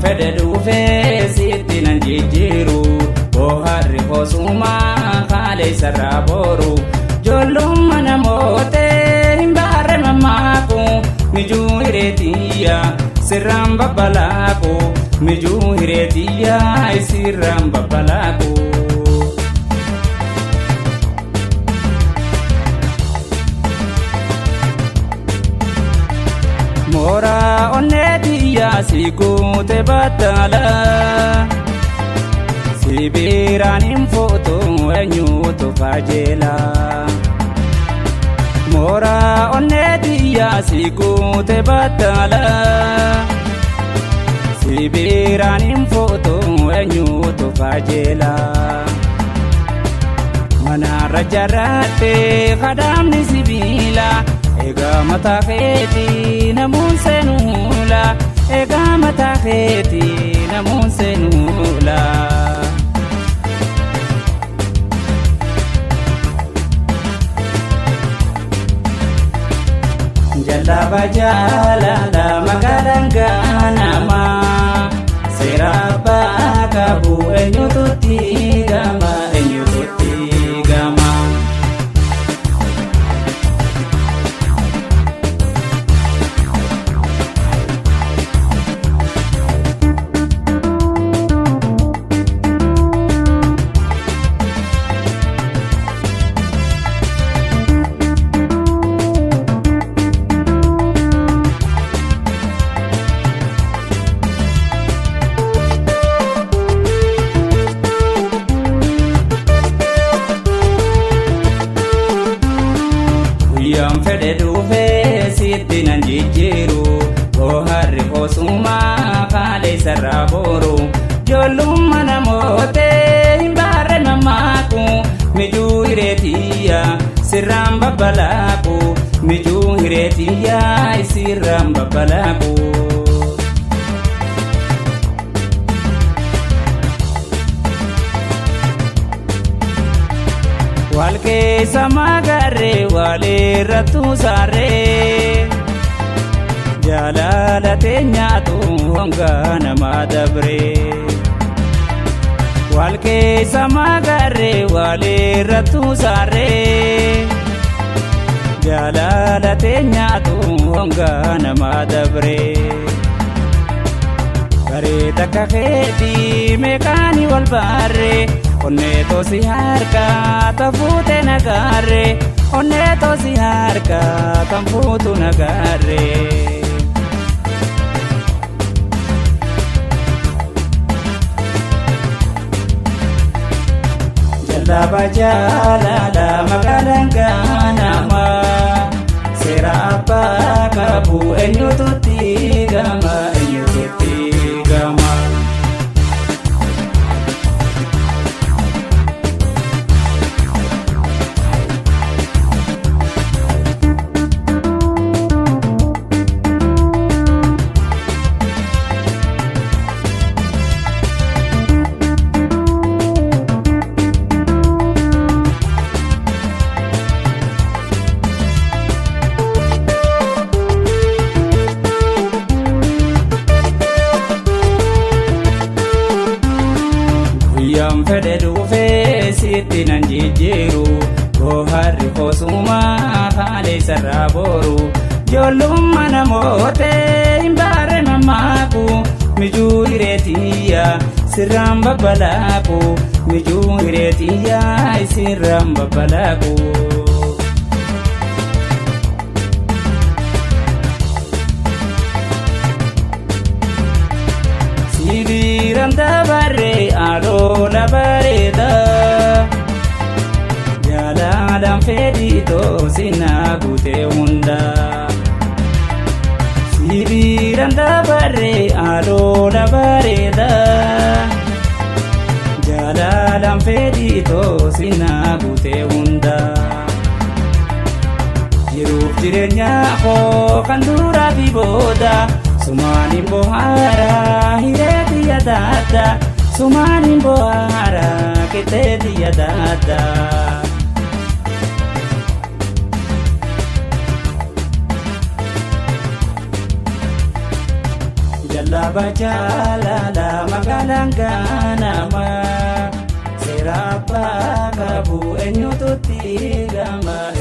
fedhe dhufee sitti nan jijjiiru booharri hosumaa kaaleessarraa boru ijoollumma namootee hin baarre mammaaku mijuu hireetiyya sirraan babbalaaku mijuu hireetiyya sirraan babbalaaku. Mora onneetiyya si guute battala si biraan hin fuutu eenyuutu kajeela. Mora onneetiyya si guute battala si biraan hin fuutu eenyuutu kajeela. Manarra jarrattee kadhaamni sibiila egaa mataa keetii namuun seenuula egaa mataa keetii namuun seenuula. Jalaba jaalala magaalaan ganamaa seera abbaa qabu eenyuututti gama eenyuututti gama. Guyyaan fedhe dhufee sitti nan jijjiiru booharri hosumaa kaaleessarraa boru ijoollumma namootee hin baarre mammaaku mijuu hireetiyya sirraan babbalaaku mijuu hireetiyya sirraan babbalaaku. Walkeessa magarree walirrattu saarree jaalala teenyaatu hongaa namaa dabree. Walkeessa magarree walirrattu saarree jaalala teenyaatu hongaa namaa dabree. Garee takka keetii meeqaanii wal baarree onneeto si harka tafuute nagarre onneeto si harka tafuutu nagarre. Jalaba jaalala magaalaan ganamaa seera abbaa qabu eenyuututti gama eenyuututti gama. Guyyaan fedhe dhufee sitti nan jijjiiru booharri hosumaa kaaleessarraa boru ijoollumma namootee hin baarre mammaaku mijuu hireetiyya sirraan babbalaaku mijuu hireetiyya sirraan babbalaaku. Sibiiraan dabarree aloola bareeda jaalalaan fedhiitoo sinaa guutee hunda. Sibiiraan dabarree aloola bareeda jaalalaan fedhiitoo sinaa guutee hunda. Jiruuf jireenyaa koo kan duraa fi booda sumaaniin bohaara hireetiyya daadda sumaaniin bohaara qixxeetiyya daadda. Jalla Abachalala magalangana Serapa kabu enyutu tigama